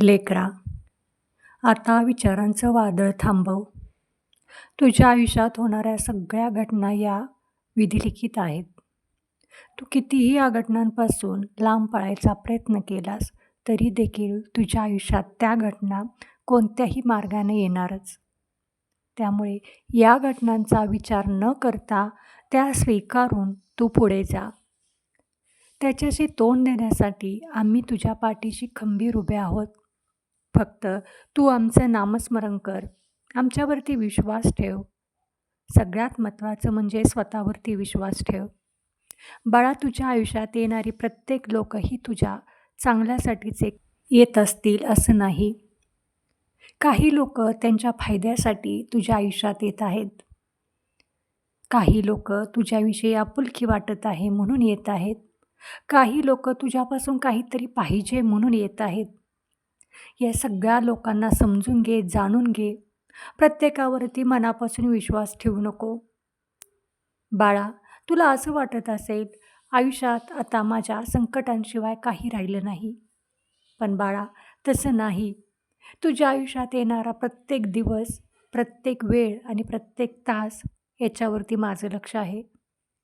लेकरा, आता विचारांचं वादळ थांबव. तुझ्या आयुष्यात होणाऱ्या सगळ्या घटना या विधिलिखित आहेत. तू कितीही या घटनांपासून लांब पळायचा प्रयत्न केलास तरी देखील तुझ्या आयुष्यात त्या घटना कोणत्याही मार्गाने येणारच. त्यामुळे या घटनांचा विचार न करता त्या स्वीकारून तू पुढे जा. त्याच्याशी तोंड देण्यासाठी आम्ही तुझ्या पाठीशी खंबीर उभे आहोत. फक्त तू आमचं नामस्मरण कर, आमच्यावरती विश्वास ठेव. सगळ्यात महत्त्वाचं म्हणजे स्वतःवरती विश्वास ठेव. बाळा, तुझ्या आयुष्यात येणारी प्रत्येक लोक ही तुझ्या चांगल्यासाठीच येत असतील असं नाही. काही लोक त्यांच्या फायद्यासाठी तुझ्या आयुष्यात येत आहेत. काही लोक तुझ्याविषयी आपुलकी वाटत आहे म्हणून येत आहेत. काही लोक तुझ्यापासून काहीतरी पाहिजे म्हणून येत आहेत. या सगळ्या लोकांना समजून घे, जाणून घे. प्रत्येकावरती मनापासून विश्वास ठेवू नको. बाळा, तुला असं वाटत असेल आयुष्यात आता माझ्या संकटांशिवाय काही राहिलं नाही. पण बाळा, तसं नाही. तुझ्या आयुष्यात येणारा प्रत्येक दिवस, प्रत्येक वेळ आणि प्रत्येक तास याच्यावरती माझं लक्ष आहे.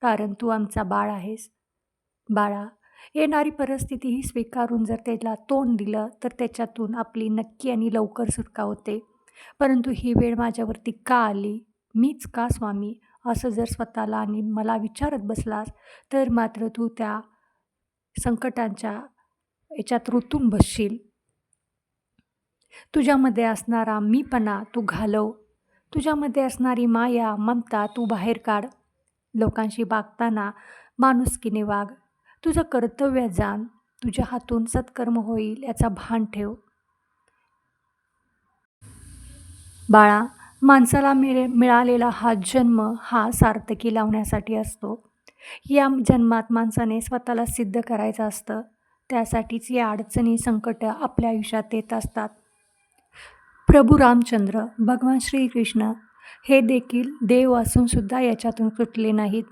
कारण तू आमचा बाळ आहेस. बाळा, येणारी परिस्थिती ही स्वीकारून जर त्याला तोंड दिलं तर त्याच्यातून आपली नक्की आणि लवकर सुटका होते. परंतु ही वेळ माझ्यावरती का आली, मीच का स्वामी, असं जर स्वतःला आणि मला विचारत बसलास तर मात्र तू त्या संकटांच्या याच्यात रुतून बसशील. तुझ्यामध्ये असणारा मीपणा तू घालव. तुझ्यामध्ये असणारी माया, ममता तू बाहेर काढ. लोकांशी वागताना माणुसकीने वाग. तुझं कर्तव्य जाण. तुझ्या हातून सत्कर्म होईल याचा भान ठेव. बाळा, माणसाला मिळालेला हा जन्म हा सार्थकी लावण्यासाठी असतो. या जन्मात माणसाने स्वतःला सिद्ध करायचं असतं. त्यासाठीच या अडचणी, संकट आपल्या आयुष्यात येत असतात. प्रभू रामचंद्र, भगवान श्रीकृष्ण हे देखील देव असूनसुद्धा याच्यातून सुटले नाहीत.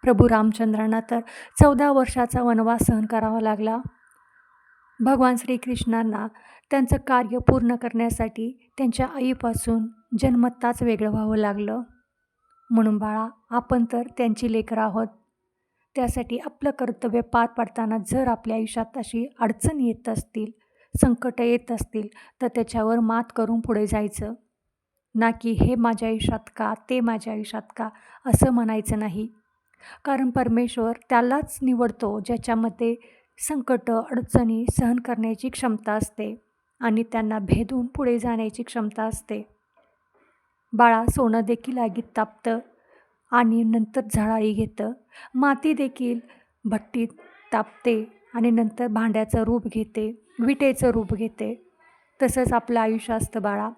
प्रभू रामचंद्रांना तर 14 वर्षाचा वनवास सहन करावा लागला. भगवान श्रीकृष्णांना त्यांचं कार्य पूर्ण करण्यासाठी त्यांच्या आईपासून जन्मताच वेगळं व्हावं लागलं. म्हणून बाळा, आपण तर त्यांची लेकरं आहोत. त्यासाठी आपलं कर्तव्य पार पाडताना जर आपल्या आयुष्यात अशी अडचण येत असतील, संकट येत असतील तर त्याच्यावर मात करून पुढे जायचं. ना की हे माझ्या आयुष्यात का, ते माझ्या आयुष्यात का असं म्हणायचं नाही. कारण परमेश्वर त्यालाच निवडतो ज्याच्यामध्ये संकट, अडचणी सहन करण्याची क्षमता असते आणि त्यांना भेदून पुढे जाण्याची क्षमता असते. बाळा, सोनं देखील आगीत तापतं आणि नंतर झळाळी घेतं. माती देखील भट्टीत तापते आणि नंतर भांड्याचं रूप घेते, विटेचं रूप घेते. तसंच आपलं आयुष्य असतं बाळा.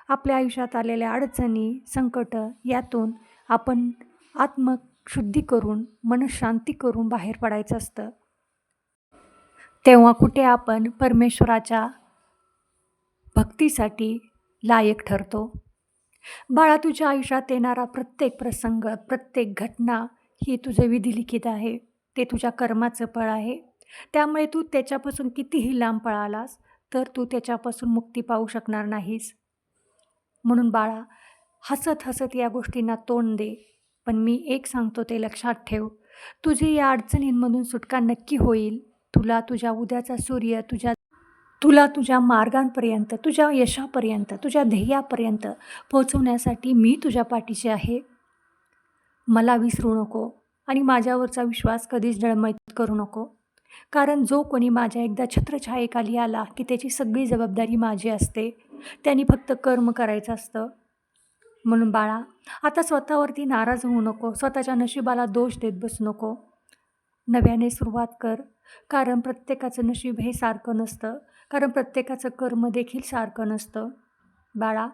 आपल्या आयुष्यात आलेल्या अडचणी, संकट यातून आपण आत्मशुद्धी करून, मनशांती करून बाहेर पडायचं असतं. तेव्हा कुठे आपण परमेश्वराच्या भक्तीसाठी लायक ठरतो. बाळा, तुझ्या आयुष्यात येणारा प्रत्येक प्रसंग, प्रत्येक घटना ही तुझं विधिलिखित आहे. ते तुझ्या कर्माचं फळ आहे. त्यामुळे तू त्याच्यापासून कितीही लांब पळालास तर तू त्याच्यापासून मुक्ती पाहू शकणार नाहीस. म्हणून बाळा, हसत हसत या गोष्टींना तोंड दे. पण मी एक सांगतो ते लक्षात ठेव. तुझी या अडचणींमधून सुटका नक्की होईल. तुला तुझ्या उद्याचा सूर्य, तुला तुझ्या मार्गांपर्यंत, तुझ्या यशापर्यंत, तुझ्या ध्येयापर्यंत पोहोचवण्यासाठी मी तुझ्या पाठीशी आहे. मला विसरू नको आणि माझ्यावरचा विश्वास कधीच डळमळीत करू नको. कारण जो कोणी माझ्या एकदा छत्रछायेखाली आला की त्याची सगळी जबाबदारी माझी असते. त्यांनी फक्त कर्म करायचं असतं. म्हणून बाळा, आता स्वतःवरती नाराज होऊ नको. स्वतःच्या नशिबाला दोष देत बसू नको. नव्याने सुरुवात कर. कारण प्रत्येकाचं नशीब हे सारखं नसतं. कारण प्रत्येकाचं कर्म देखील सारखं नसतं. बाळा,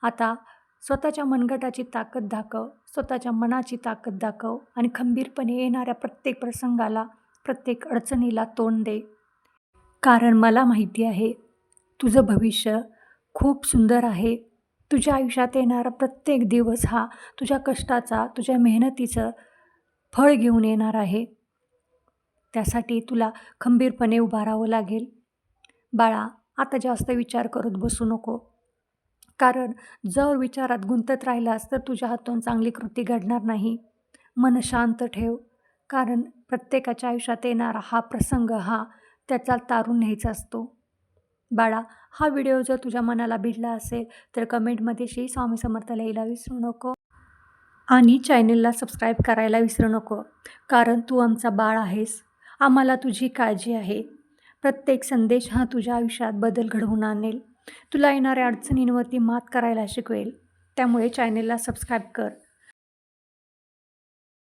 आता स्वतःच्या मनगटाची ताकद दाखव. स्वतःच्या मनाची ताकद दाखव आणि खंबीरपणे येणाऱ्या प्रत्येक प्रसंगाला, प्रत्येक अडचणीला तोंड दे. कारण मला माहिती आहे तुझं भविष्य खूप सुंदर आहे. तुझ्या आयुष्यात येणारा प्रत्येक दिवस हा तुझ्या कष्टाचा, तुझ्या मेहनतीचं फळ घेऊन येणार आहे. त्यासाठी तुला खंबीरपणे उभा राहावं लागेल. बाळा, आता जास्त विचार करत बसू नको. कारण जर विचारात गुंतत राहिलास तर तुझ्या हातून चांगली कृती घडणार नाही. मन शांत ठेव. कारण प्रत्येकाच्या आयुष्यात येणारा हा प्रसंग त्याचा तारून न्यायचा असतो. बाळा, हा व्हिडिओ जर तुझ्या मनाला भिडला असेल तर कमेंटमध्ये श्री स्वामी समर्थ लिहायला विसरू नको आणि चॅनलला सबस्क्राईब करायला विसरू नको. कारण तू आमचा बाळ आहेस. आम्हाला तुझी काळजी आहे. प्रत्येक संदेश तुझ्या आयुष्यात बदल घडवून आणेल. तुला येणाऱ्या अडचणींवरती मात करायला शिकवेल. त्यामुळे चॅनलला सबस्क्राईब कर